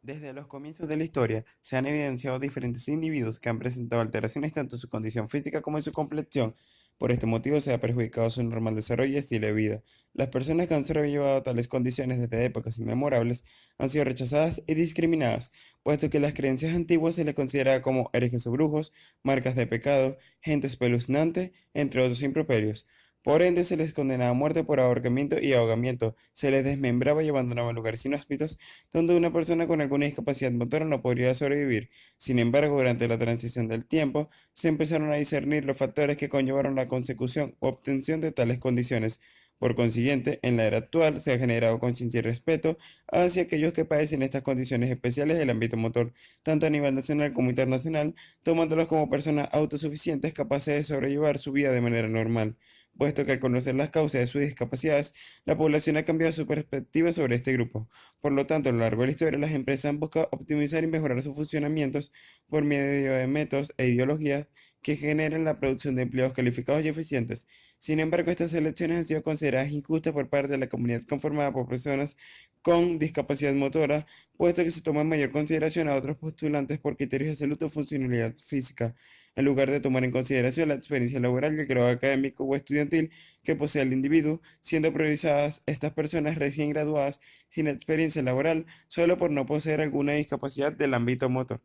Desde los comienzos de la historia, se han evidenciado diferentes individuos que han presentado alteraciones tanto en su condición física como en su complexión. Por este motivo se ha perjudicado su normal desarrollo y estilo de vida. Las personas que han sobrellevado tales condiciones desde épocas inmemorables han sido rechazadas y discriminadas, puesto que en las creencias antiguas se les considera como herejes o brujos, marcas de pecado, gente espeluznante, entre otros improperios. Por ende, se les condenaba a muerte por ahorcamiento y ahogamiento, se les desmembraba y abandonaba en lugares inhóspitos donde una persona con alguna discapacidad motora no podría sobrevivir. Sin embargo, durante la transición del tiempo, se empezaron a discernir los factores que conllevaron la consecución o obtención de tales condiciones. Por consiguiente, en la era actual se ha generado conciencia y respeto hacia aquellos que padecen estas condiciones especiales del ámbito motor, tanto a nivel nacional como internacional, tomándolos como personas autosuficientes capaces de sobrellevar su vida de manera normal, puesto que al conocer las causas de sus discapacidades, la población ha cambiado su perspectiva sobre este grupo. Por lo tanto, a lo largo de la historia, las empresas han buscado optimizar y mejorar sus funcionamientos por medio de métodos e ideologías que generen la producción de empleos calificados y eficientes. Sin embargo, estas elecciones han sido consideradas injustas por parte de la comunidad conformada por personas con discapacidad motora, puesto que se toma en mayor consideración a otros postulantes por criterios de salud o funcionalidad física, en lugar de tomar en consideración la experiencia laboral y el grado académico o estudiantil que posee el individuo, siendo priorizadas estas personas recién graduadas sin experiencia laboral solo por no poseer alguna discapacidad del ámbito motor.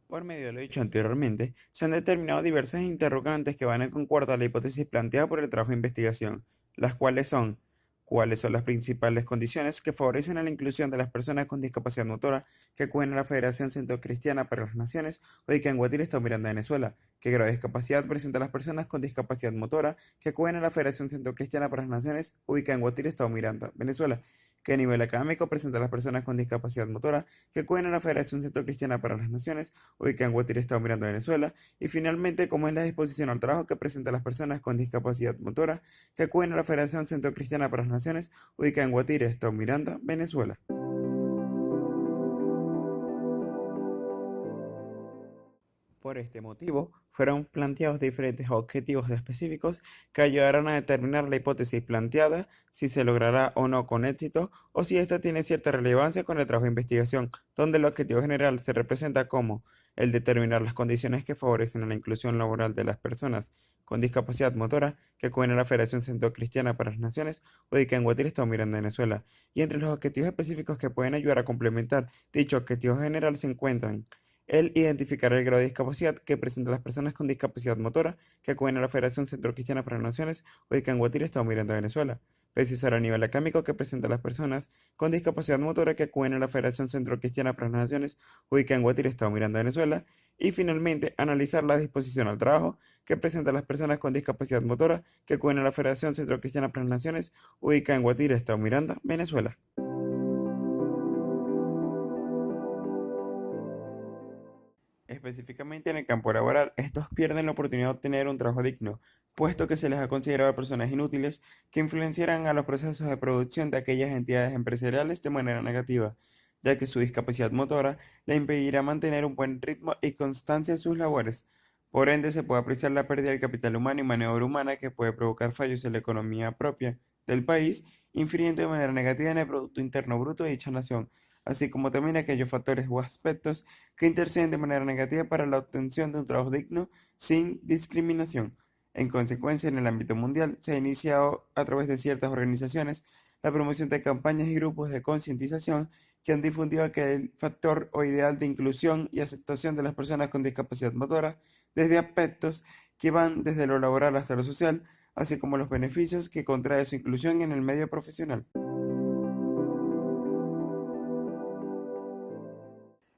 Por medio de lo dicho anteriormente, se han determinado diversas interrogantes que van en concuerdo a la hipótesis planteada por el trabajo de investigación, las cuales son: ¿cuáles son las principales condiciones que favorecen a la inclusión de las personas con discapacidad motora que acuden a la Federación Centrocristiana para las Naciones, ubicada en Guatire, Estado Miranda, Venezuela? ¿Qué grado de discapacidad presentan las personas con discapacidad motora que acuden a la Federación Centrocristiana para las Naciones, ubicada en Guatire, Estado Miranda, Venezuela? ¿Qué nivel académico presentan las personas con discapacidad motora que acuden a la Federación Centrocristiana para las Naciones, ubicada en Guatire, Estado Miranda, Venezuela? Y finalmente, ¿cómo es la disposición al trabajo que presentan las personas con discapacidad motora que acuden a la Federación Centrocristiana para las Naciones, ubicada en Guatire, Estado Miranda, Venezuela? Por este motivo, fueron planteados diferentes objetivos específicos que ayudarán a determinar la hipótesis planteada, si se logrará o no con éxito, o si ésta tiene cierta relevancia con el trabajo de investigación, donde el objetivo general se representa como el determinar las condiciones que favorecen a la inclusión laboral de las personas con discapacidad motora que acuden a la Federación Centrocristiana para las Naciones, ubicada en Guatire, Estado Miranda, Venezuela. Y entre los objetivos específicos que pueden ayudar a complementar dicho objetivo general se encuentran: el identificar el grado de discapacidad que presentan las personas con discapacidad motora que acuden a la Federación Centrocristiana para las Naciones, ubicada en Guatire, Estado Miranda, Venezuela. Precisar el nivel académico que presentan las personas con discapacidad motora que acuden a la Federación Centrocristiana para las Naciones, ubicada en Guatire, Estado Miranda, Venezuela. Y finalmente, analizar la disposición al trabajo que presentan las personas con discapacidad motora que acuden a la Federación Centrocristiana para las Naciones, ubicada en Guatire, Estado Miranda, Venezuela. Específicamente en el campo laboral, estos pierden la oportunidad de obtener un trabajo digno, puesto que se les ha considerado personas inútiles que influenciarán a los procesos de producción de aquellas entidades empresariales de manera negativa, ya que su discapacidad motora le impedirá mantener un buen ritmo y constancia en sus labores. Por ende, se puede apreciar la pérdida del capital humano y mano de obra humana que puede provocar fallos en la economía propia del país, influyendo de manera negativa en el Producto Interno Bruto de dicha nación, así como también aquellos factores o aspectos que interceden de manera negativa para la obtención de un trabajo digno sin discriminación. En consecuencia, en el ámbito mundial se ha iniciado a través de ciertas organizaciones la promoción de campañas y grupos de concientización que han difundido aquel factor o ideal de inclusión y aceptación de las personas con discapacidad motora desde aspectos que van desde lo laboral hasta lo social, así como los beneficios que contrae su inclusión en el medio profesional.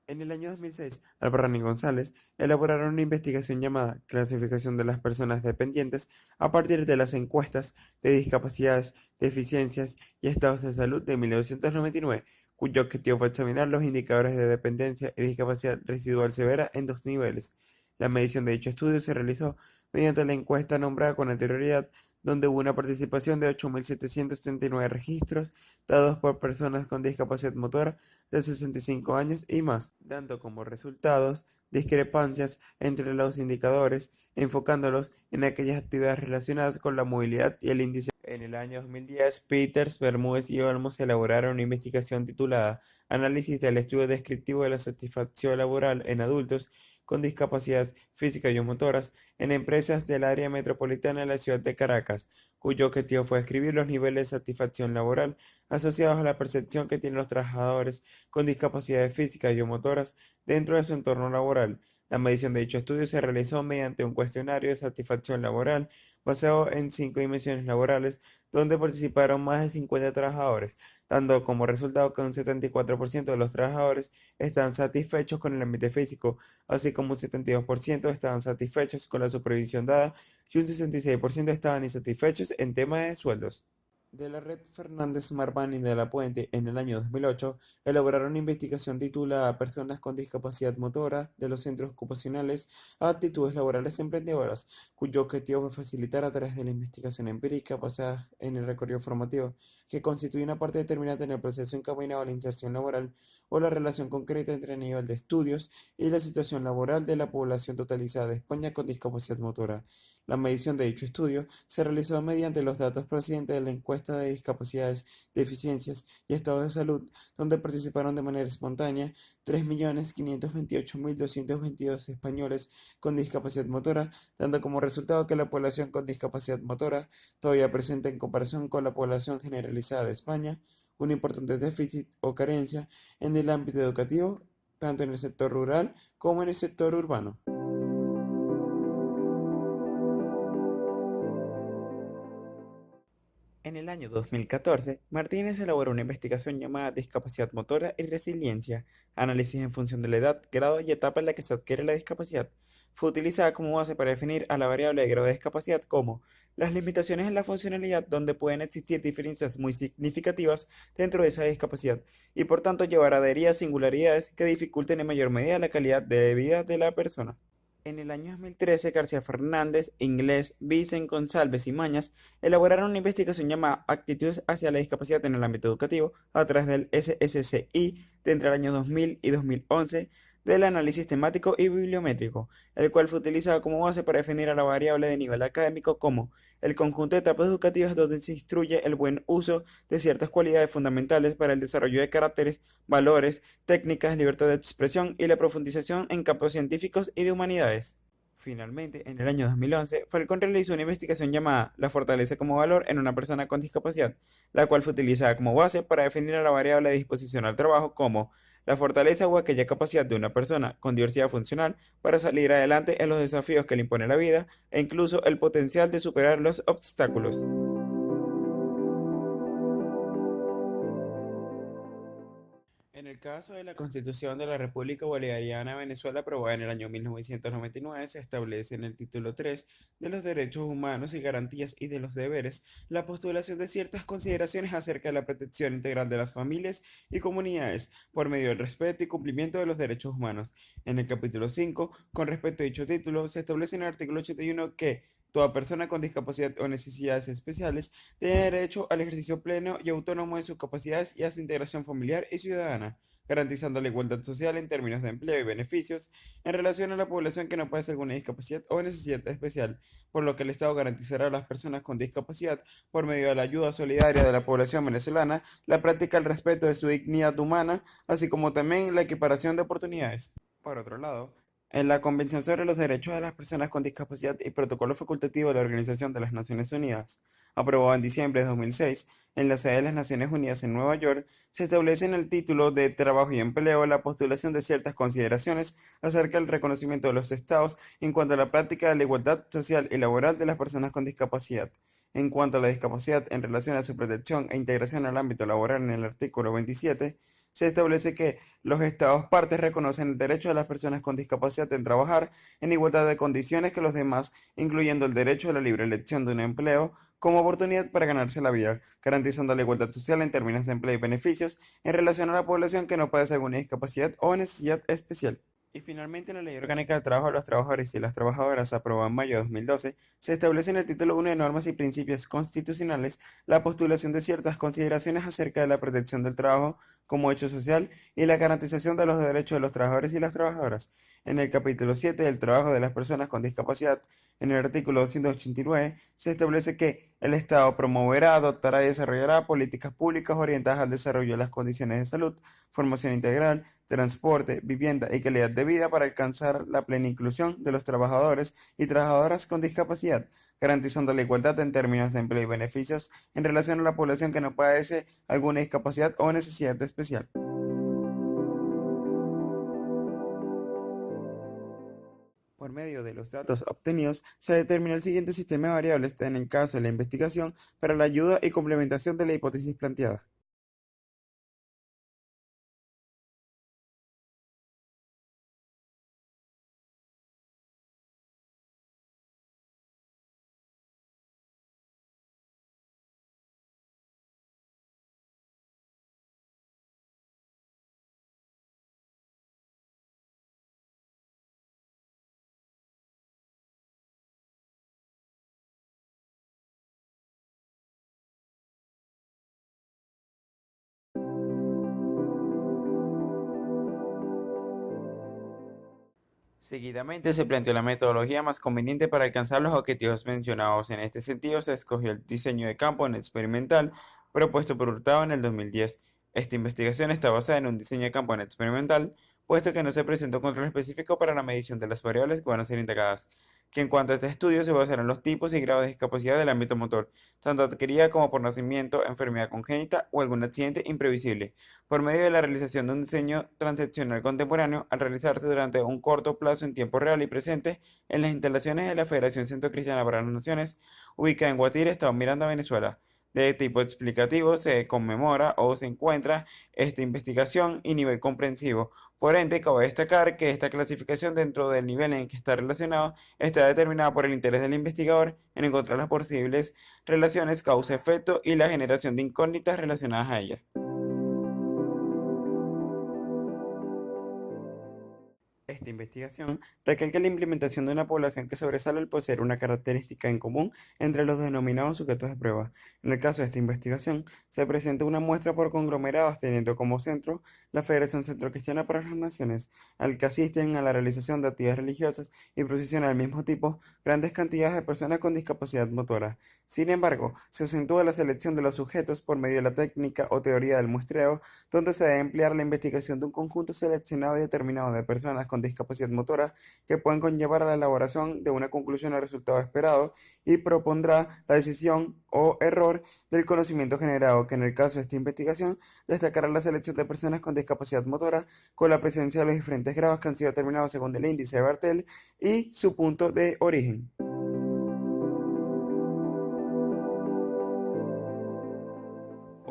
En el año 2006, Albarrán y González elaboraron una investigación llamada Clasificación de las personas dependientes a partir de las encuestas de discapacidades, deficiencias y estados de salud de 1999, cuyo objetivo fue examinar los indicadores de dependencia y discapacidad residual severa en dos niveles. La medición de dicho estudio se realizó mediante la encuesta nombrada con anterioridad, donde hubo una participación de 8.779 registros dados por personas con discapacidad motora de 65 años y más, dando como resultados discrepancias entre los indicadores, enfocándolos en aquellas actividades relacionadas con la movilidad y el índice En el año 2010, Peters, Bermúdez y Olmos elaboraron una investigación titulada Análisis del estudio descriptivo de la satisfacción laboral en adultos con discapacidad física y o motoras en empresas del área metropolitana de la ciudad de Caracas, cuyo objetivo fue describir los niveles de satisfacción laboral asociados a la percepción que tienen los trabajadores con discapacidades físicas y o motoras dentro de su entorno laboral. La medición de dicho estudio se realizó mediante un cuestionario de satisfacción laboral basado en 5 dimensiones laborales, donde participaron más de 50 trabajadores, dando como resultado que un 74% de los trabajadores estaban satisfechos con el ambiente físico, así como un 72% estaban satisfechos con la supervisión dada y un 66% estaban insatisfechos en tema de sueldos. De la red Fernández Marván y de la Puente, en el año 2008, elaboraron una investigación titulada Personas con discapacidad motora de los centros ocupacionales a actitudes laborales emprendedoras, cuyo objetivo fue facilitar a través de la investigación empírica basada en el recorrido formativo, que constituye una parte determinante en el proceso encaminado a la inserción laboral o la relación concreta entre el nivel de estudios y la situación laboral de la población totalizada de España con discapacidad motora. La medición de dicho estudio se realizó mediante los datos procedentes de la encuesta de discapacidades, deficiencias y estados de salud, donde participaron de manera espontánea 3.528.222 españoles con discapacidad motora, dando como resultado que la población con discapacidad motora todavía presenta en comparación con la población generalizada de España un importante déficit o carencia en el ámbito educativo, tanto en el sector rural como en el sector urbano. En el año 2014, Martínez elaboró una investigación llamada Discapacidad motora y resiliencia, análisis en función de la edad, grado y etapa en la que se adquiere la discapacidad. Fue utilizada como base para definir a la variable de grado de discapacidad como las limitaciones en la funcionalidad donde pueden existir diferencias muy significativas dentro de esa discapacidad y por tanto llevar a adherir singularidades que dificulten en mayor medida la calidad de vida de la persona. En el año 2013, García Fernández, Inglés, Vicen, González y Mañas elaboraron una investigación llamada Actitudes hacia la discapacidad en el ámbito educativo a través del SSCI de entre el año 2000 y 2011 del análisis temático y bibliométrico, el cual fue utilizado como base para definir a la variable de nivel académico como el conjunto de etapas educativas donde se instruye el buen uso de ciertas cualidades fundamentales para el desarrollo de caracteres, valores, técnicas, libertad de expresión y la profundización en campos científicos y de humanidades. Finalmente, en el año 2011, Falcón realizó una investigación llamada La fortaleza como valor en una persona con discapacidad, la cual fue utilizada como base para definir a la variable de disposición al trabajo como la fortaleza o aquella capacidad de una persona con diversidad funcional para salir adelante en los desafíos que le impone la vida e incluso el potencial de superar los obstáculos. En el caso de la Constitución de la República Bolivariana de Venezuela, aprobada en el año 1999, se establece en el título 3 de los derechos humanos y garantías y de los deberes la postulación de ciertas consideraciones acerca de la protección integral de las familias y comunidades por medio del respeto y cumplimiento de los derechos humanos. En el capítulo 5, con respecto a dicho título, se establece en el artículo 81 que toda persona con discapacidad o necesidades especiales tiene derecho al ejercicio pleno y autónomo de sus capacidades y a su integración familiar y ciudadana, garantizando la igualdad social en términos de empleo y beneficios en relación a la población que no padece alguna discapacidad o necesidad especial, por lo que el Estado garantizará a las personas con discapacidad, por medio de la ayuda solidaria de la población venezolana, la práctica del respeto de su dignidad humana, así como también la equiparación de oportunidades. Por otro lado, en la Convención sobre los Derechos de las Personas con Discapacidad y Protocolo Facultativo de la Organización de las Naciones Unidas, aprobado en diciembre de 2006 en la sede de las Naciones Unidas en Nueva York, se establece en el título de Trabajo y Empleo la postulación de ciertas consideraciones acerca del reconocimiento de los estados en cuanto a la práctica de la igualdad social y laboral de las personas con discapacidad. En cuanto a la discapacidad en relación a su protección e integración al ámbito laboral en el artículo 27, se establece que los Estados partes reconocen el derecho de las personas con discapacidad en trabajar en igualdad de condiciones que los demás, incluyendo el derecho a la libre elección de un empleo como oportunidad para ganarse la vida, garantizando la igualdad social en términos de empleo y beneficios en relación a la población que no padece alguna discapacidad o necesidad especial. Y finalmente, la Ley Orgánica del Trabajo de los Trabajadores y las Trabajadoras, aprobada en mayo de 2012, se establece en el título 1 de Normas y Principios Constitucionales la postulación de ciertas consideraciones acerca de la protección del trabajo como hecho social y la garantización de los derechos de los trabajadores y las trabajadoras. En el capítulo 7 del trabajo de las personas con discapacidad, en el artículo 289, se establece que el Estado promoverá, adoptará y desarrollará políticas públicas orientadas al desarrollo de las condiciones de salud, formación integral, transporte, vivienda y calidad de vida para alcanzar la plena inclusión de los trabajadores y trabajadoras con discapacidad, garantizando la igualdad en términos de empleo y beneficios en relación a la población que no padece alguna discapacidad o necesidad especial. Por medio de los datos obtenidos, se determinó el siguiente sistema de variables en el caso de la investigación para la ayuda y complementación de la hipótesis planteada. Seguidamente se planteó la metodología más conveniente para alcanzar los objetivos mencionados. En este sentido, se escogió el diseño de campo en experimental propuesto por Hurtado en el 2010. Esta investigación está basada en un diseño de campo en experimental, puesto que no se presentó control específico para la medición de las variables que van a ser integradas, que en cuanto a este estudio se basará en los tipos y grados de discapacidad del ámbito motor, tanto adquirida como por nacimiento, enfermedad congénita o algún accidente imprevisible por medio de la realización de un diseño transaccional contemporáneo al realizarse durante un corto plazo en tiempo real y presente en las instalaciones de la Federación Centro Cristiana para las Naciones, ubicada en Guatire, Estado Miranda, Venezuela. De tipo explicativo se conmemora o se encuentra esta investigación y nivel comprensivo. Por ende, cabe destacar que esta clasificación dentro del nivel en que está relacionado está determinada por el interés del investigador en encontrar las posibles relaciones causa-efecto y la generación de incógnitas relacionadas a ellas. Esta investigación recalca la implementación de una población que sobresale al poseer una característica en común entre los denominados sujetos de prueba. En el caso de esta investigación, se presenta una muestra por conglomerados teniendo como centro la Federación Centrocristiana para las Naciones, al que asisten a la realización de actividades religiosas y procesiones del mismo tipo grandes cantidades de personas con discapacidad motora. Sin embargo, se acentúa la selección de los sujetos por medio de la técnica o teoría del muestreo, donde se debe emplear la investigación de un conjunto seleccionado y determinado de personas con discapacidad motora que pueden conllevar a la elaboración de una conclusión o resultado esperado y propondrá la decisión o error del conocimiento generado, que en el caso de esta investigación destacará la selección de personas con discapacidad motora con la presencia de los diferentes grados que han sido determinados según el índice de Bartel y su punto de origen.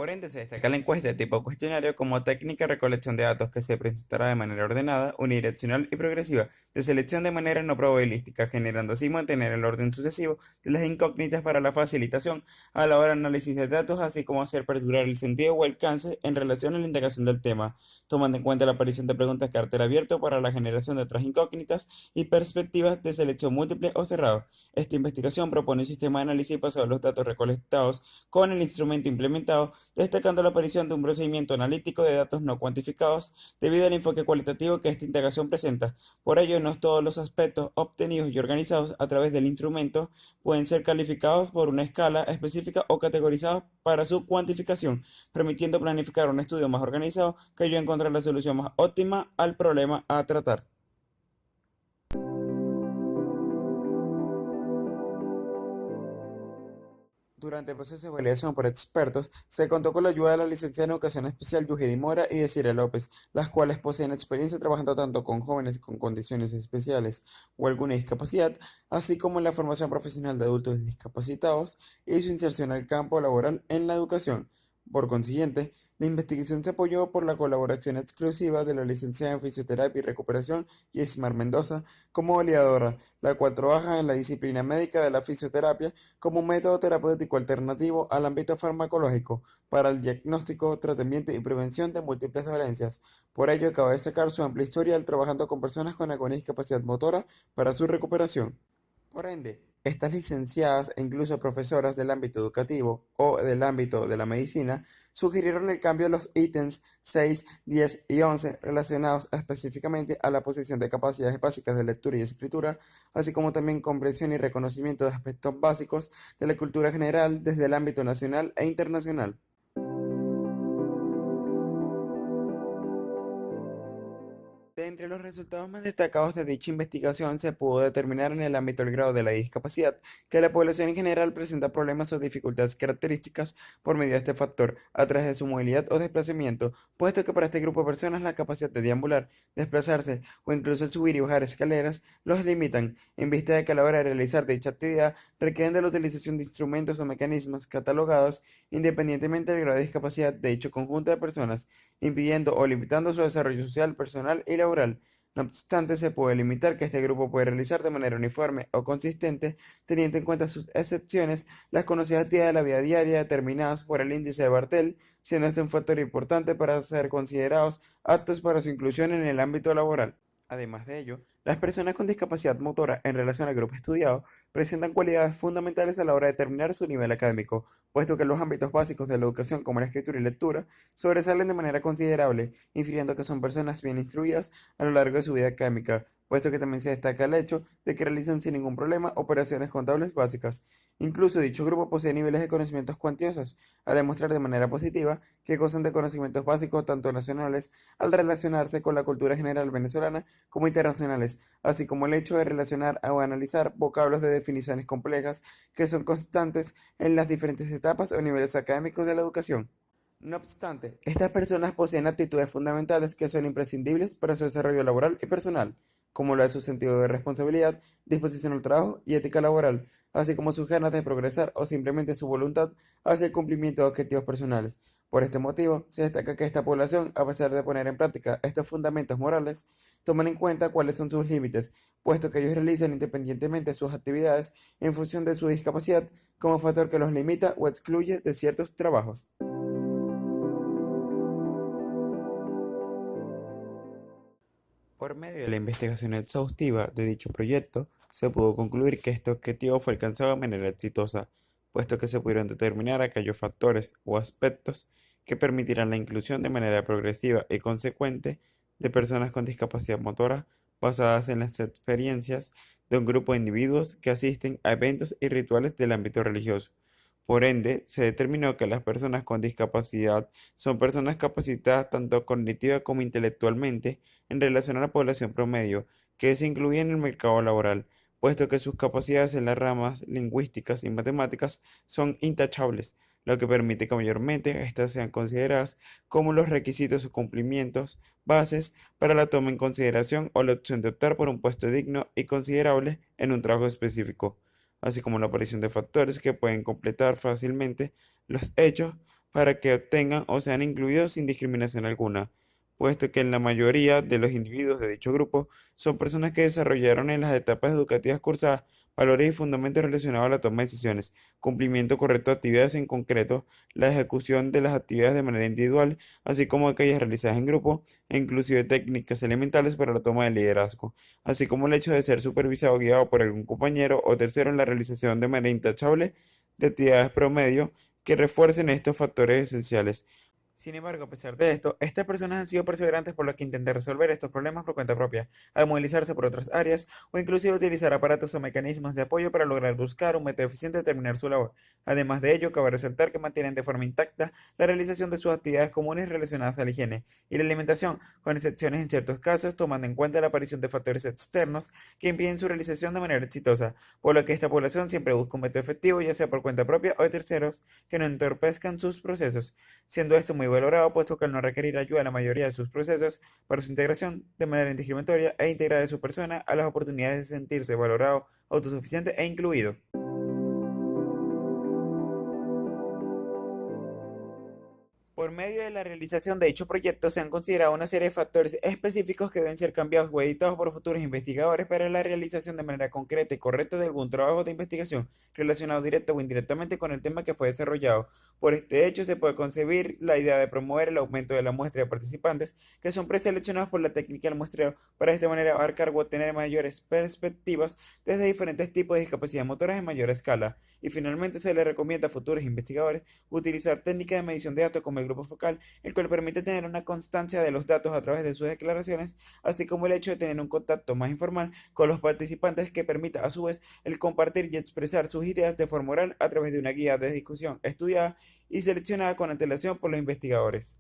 Por ende, se destaca la encuesta de tipo cuestionario como técnica de recolección de datos que se presentará de manera ordenada, unidireccional y progresiva, de selección de manera no probabilística, generando así mantener el orden sucesivo de las incógnitas para la facilitación a la hora de análisis de datos, así como hacer perdurar el sentido o alcance en relación a la indagación del tema, tomando en cuenta la aparición de preguntas de carácter abierto para la generación de otras incógnitas y perspectivas de selección múltiple o cerrado. Esta investigación propone un sistema de análisis basado en los datos recolectados con el instrumento implementado, destacando la aparición de un procedimiento analítico de datos no cuantificados debido al enfoque cualitativo que esta integración presenta. Por ello, no todos los aspectos obtenidos y organizados a través del instrumento pueden ser calificados por una escala específica o categorizados para su cuantificación, permitiendo planificar un estudio más organizado que ayude a encontrar la solución más óptima al problema a tratar. Durante el proceso de validación por expertos, se contó con la ayuda de la licenciada en Educación Especial Yujidi Mora y de Cira López, las cuales poseen experiencia trabajando tanto con jóvenes con condiciones especiales o alguna discapacidad, así como en la formación profesional de adultos discapacitados y su inserción al campo laboral en la educación. Por consiguiente, la investigación se apoyó por la colaboración exclusiva de la licenciada en Fisioterapia y Recuperación Yesmar Mendoza como validadora, la cual trabaja en la disciplina médica de la fisioterapia como método terapéutico alternativo al ámbito farmacológico para el diagnóstico, tratamiento y prevención de múltiples dolencias. Por ello, cabe destacar su amplia historial trabajando con personas con alguna discapacidad motora para su recuperación. Por ende, Estas licenciadas e incluso profesoras del ámbito educativo o del ámbito de la medicina sugirieron el cambio de los ítems 6, 10 y 11 relacionados específicamente a la posición de capacidades básicas de lectura y escritura, así como también comprensión y reconocimiento de aspectos básicos de la cultura general desde el ámbito nacional e internacional. De entre los resultados más destacados de dicha investigación se pudo determinar en el ámbito del grado de la discapacidad que la población en general presenta problemas o dificultades características por medio de este factor a través de su movilidad o desplazamiento, puesto que para este grupo de personas la capacidad de deambular, desplazarse o incluso el subir y bajar escaleras los limitan, en vista de que a la hora de realizar dicha actividad requieren de la utilización de instrumentos o mecanismos catalogados independientemente del grado de discapacidad de dicho conjunto de personas, impidiendo o limitando su desarrollo social, personal y laboral. No obstante, se puede limitar que este grupo puede realizar de manera uniforme o consistente, teniendo en cuenta sus excepciones, las conocidas actividades de la vida diaria determinadas por el índice de Bartel, siendo este un factor importante para ser considerados aptos para su inclusión en el ámbito laboral. Además de ello, las personas con discapacidad motora en relación al grupo estudiado presentan cualidades fundamentales a la hora de determinar su nivel académico, puesto que los ámbitos básicos de la educación como la escritura y lectura sobresalen de manera considerable, infiriendo que son personas bien instruidas a lo largo de su vida académica, puesto que también se destaca el hecho de que realizan sin ningún problema operaciones contables básicas. Incluso dicho grupo posee niveles de conocimientos cuantiosos, a demostrar de manera positiva que gozan de conocimientos básicos tanto nacionales al relacionarse con la cultura general venezolana como internacionales, así como el hecho de relacionar o analizar vocablos de definiciones complejas que son constantes en las diferentes etapas o niveles académicos de la educación. No obstante, estas personas poseen actitudes fundamentales que son imprescindibles para su desarrollo laboral y personal, como lo es su sentido de responsabilidad, disposición al trabajo y ética laboral, así como sus ganas de progresar o simplemente su voluntad hacia el cumplimiento de objetivos personales. Por este motivo, se destaca que esta población, a pesar de poner en práctica estos fundamentos morales, toman en cuenta cuáles son sus límites, puesto que ellos realizan independientemente sus actividades en función de su discapacidad como factor que los limita o excluye de ciertos trabajos. Por medio de la investigación exhaustiva de dicho proyecto, se pudo concluir que este objetivo fue alcanzado de manera exitosa, puesto que se pudieron determinar aquellos factores o aspectos que permitirán la inclusión de manera progresiva y consecuente de personas con discapacidad motora basadas en las experiencias de un grupo de individuos que asisten a eventos y rituales del ámbito religioso. Por ende, se determinó que las personas con discapacidad son personas capacitadas tanto cognitiva como intelectualmente en relación a la población promedio, que se incluye en el mercado laboral, puesto que sus capacidades en las ramas lingüísticas y matemáticas son intachables, lo que permite que mayormente éstas sean consideradas como los requisitos o cumplimientos bases para la toma en consideración o la opción de optar por un puesto digno y considerable en un trabajo específico, así como la aparición de factores que pueden completar fácilmente los hechos para que obtengan o sean incluidos sin discriminación alguna, puesto que en la mayoría de los individuos de dicho grupo son personas que desarrollaron en las etapas educativas cursadas valores y fundamentos relacionados a la toma de decisiones, cumplimiento correcto de actividades en concreto, la ejecución de las actividades de manera individual, así como aquellas realizadas en grupo, e inclusive técnicas elementales para la toma de liderazgo, así como el hecho de ser supervisado o guiado por algún compañero o tercero en la realización de manera intachable de actividades promedio que refuercen estos factores esenciales. Sin embargo, a pesar de esto, estas personas han sido perseverantes por lo que intentan resolver estos problemas por cuenta propia, al movilizarse por otras áreas o inclusive utilizar aparatos o mecanismos de apoyo para lograr buscar un método eficiente de terminar su labor. Además de ello, cabe resaltar que mantienen de forma intacta la realización de sus actividades comunes relacionadas a la higiene y la alimentación, con excepciones en ciertos casos, tomando en cuenta la aparición de factores externos que impiden su realización de manera exitosa, por lo que esta población siempre busca un método efectivo, ya sea por cuenta propia o de terceros, que no entorpezcan sus procesos, siendo esto muy valorado puesto que al no requerir ayuda en la mayoría de sus procesos para su integración de manera indiscriminatoria e integrada de su persona a las oportunidades de sentirse valorado, autosuficiente e incluido. Por medio de la realización de dicho proyecto se han considerado una serie de factores específicos que deben ser cambiados o editados por futuros investigadores para la realización de manera concreta y correcta de algún trabajo de investigación relacionado directa o indirectamente con el tema que fue desarrollado. Por este hecho se puede concebir la idea de promover el aumento de la muestra de participantes que son preseleccionados por la técnica del muestreo para de esta manera abarcar o obtener mayores perspectivas desde diferentes tipos de discapacidad motoras en mayor escala. Y finalmente se le recomienda a futuros investigadores utilizar técnicas de medición de datos como el grupo focal, el cual permite tener una constancia de los datos a través de sus declaraciones, así como el hecho de tener un contacto más informal con los participantes que permita a su vez el compartir y expresar sus ideas de forma oral a través de una guía de discusión estudiada y seleccionada con antelación por los investigadores.